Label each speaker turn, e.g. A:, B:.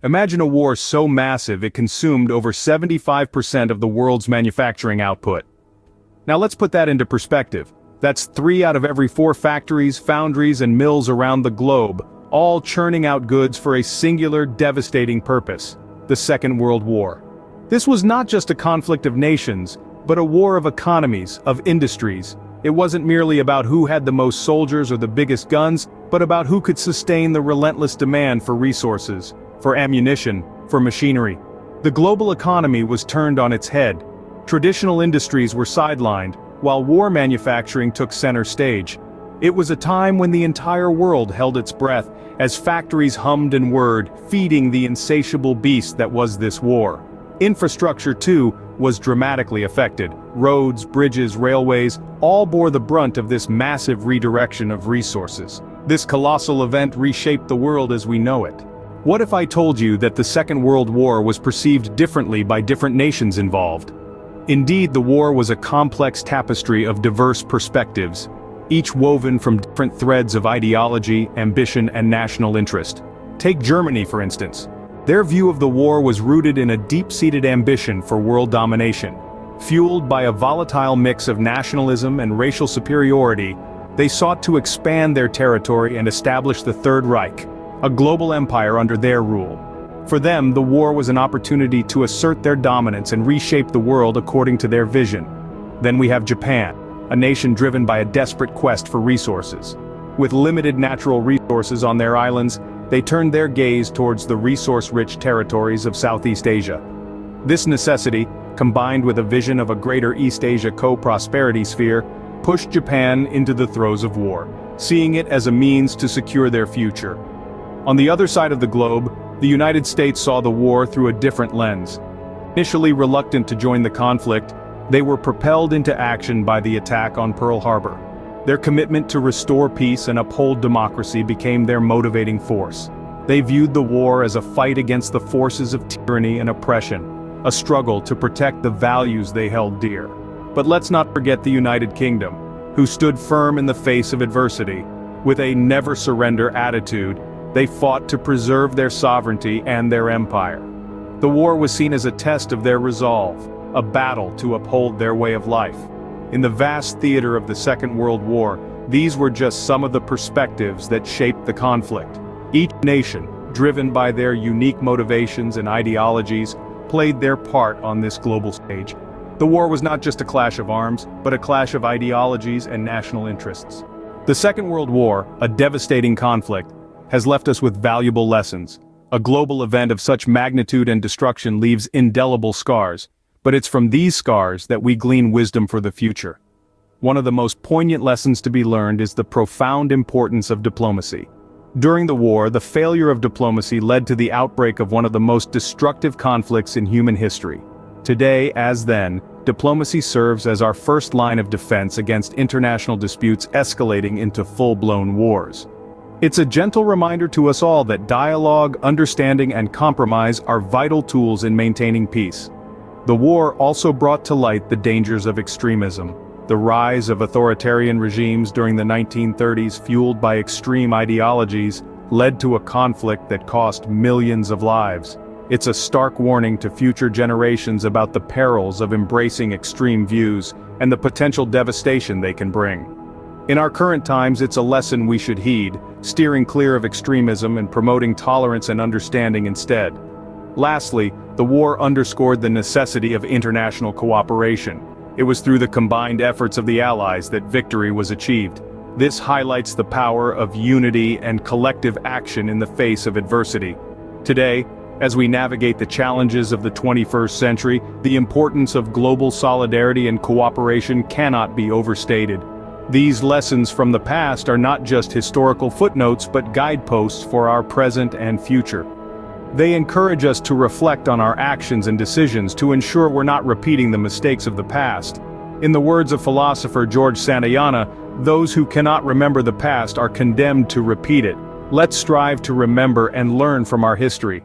A: Imagine a war so massive it consumed over 75% of the world's manufacturing output. Now let's put that into perspective. That's 3 out of every 4 factories, foundries, and mills around the globe, all churning out goods for a singular, devastating purpose: the Second World War. This was not just a conflict of nations, but a war of economies, of industries. It wasn't merely about who had the most soldiers or the biggest guns, but about who could sustain the relentless demand for resources, for ammunition, for machinery. The global economy was turned on its head. Traditional industries were sidelined, while war manufacturing took center stage. It was a time when the entire world held its breath, as factories hummed and whirred, feeding the insatiable beast that was this war. Infrastructure, too, was dramatically affected. Roads, bridges, railways, all bore the brunt of this massive redirection of resources. This colossal event reshaped the world as we know it. What if I told you that the Second World War was perceived differently by different nations involved? Indeed, the war was a complex tapestry of diverse perspectives, each woven from different threads of ideology, ambition, and national interest. Take Germany, for instance. Their view of the war was rooted in a deep-seated ambition for world domination. Fueled by a volatile mix of nationalism and racial superiority, they sought to expand their territory and establish the Third Reich, a global empire under their rule. For them, the war was an opportunity to assert their dominance and reshape the world according to their vision. Then we have Japan, a nation driven by a desperate quest for resources. With limited natural resources on their islands, they turned their gaze towards the resource-rich territories of Southeast Asia. This necessity, combined with a vision of a greater East Asia co-prosperity sphere, pushed Japan into the throes of war, seeing it as a means to secure their future. On the other side of the globe, the United States saw the war through a different lens. Initially reluctant to join the conflict, they were propelled into action by the attack on Pearl Harbor. Their commitment to restore peace and uphold democracy became their motivating force. They viewed the war as a fight against the forces of tyranny and oppression, a struggle to protect the values they held dear. But let's not forget the United Kingdom, who stood firm in the face of adversity. With a never-surrender attitude, they fought to preserve their sovereignty and their empire. The war was seen as a test of their resolve, a battle to uphold their way of life. In the vast theater of the Second World War, these were just some of the perspectives that shaped the conflict. Each nation, driven by their unique motivations and ideologies, played their part on this global stage. The war was not just a clash of arms, but a clash of ideologies and national interests. The Second World War, a devastating conflict, has left us with valuable lessons. A global event of such magnitude and destruction leaves indelible scars, but it's from these scars that we glean wisdom for the future. One of the most poignant lessons to be learned is the profound importance of diplomacy. During the war, the failure of diplomacy led to the outbreak of one of the most destructive conflicts in human history. Today, as then, diplomacy serves as our first line of defense against international disputes escalating into full-blown wars. It's a gentle reminder to us all that dialogue, understanding, and compromise are vital tools in maintaining peace. The war also brought to light the dangers of extremism. The rise of authoritarian regimes during the 1930s, fueled by extreme ideologies, led to a conflict that cost millions of lives. It's a stark warning to future generations about the perils of embracing extreme views and the potential devastation they can bring. In our current times, it's a lesson we should heed, steering clear of extremism and promoting tolerance and understanding instead. Lastly, the war underscored the necessity of international cooperation. It was through the combined efforts of the Allies that victory was achieved. This highlights the power of unity and collective action in the face of adversity. Today, as we navigate the challenges of the 21st century, the importance of global solidarity and cooperation cannot be overstated. These lessons from the past are not just historical footnotes but guideposts for our present and future. They encourage us to reflect on our actions and decisions to ensure we're not repeating the mistakes of the past. In the words of philosopher George Santayana, those who cannot remember the past are condemned to repeat it. Let's strive to remember and learn from our history.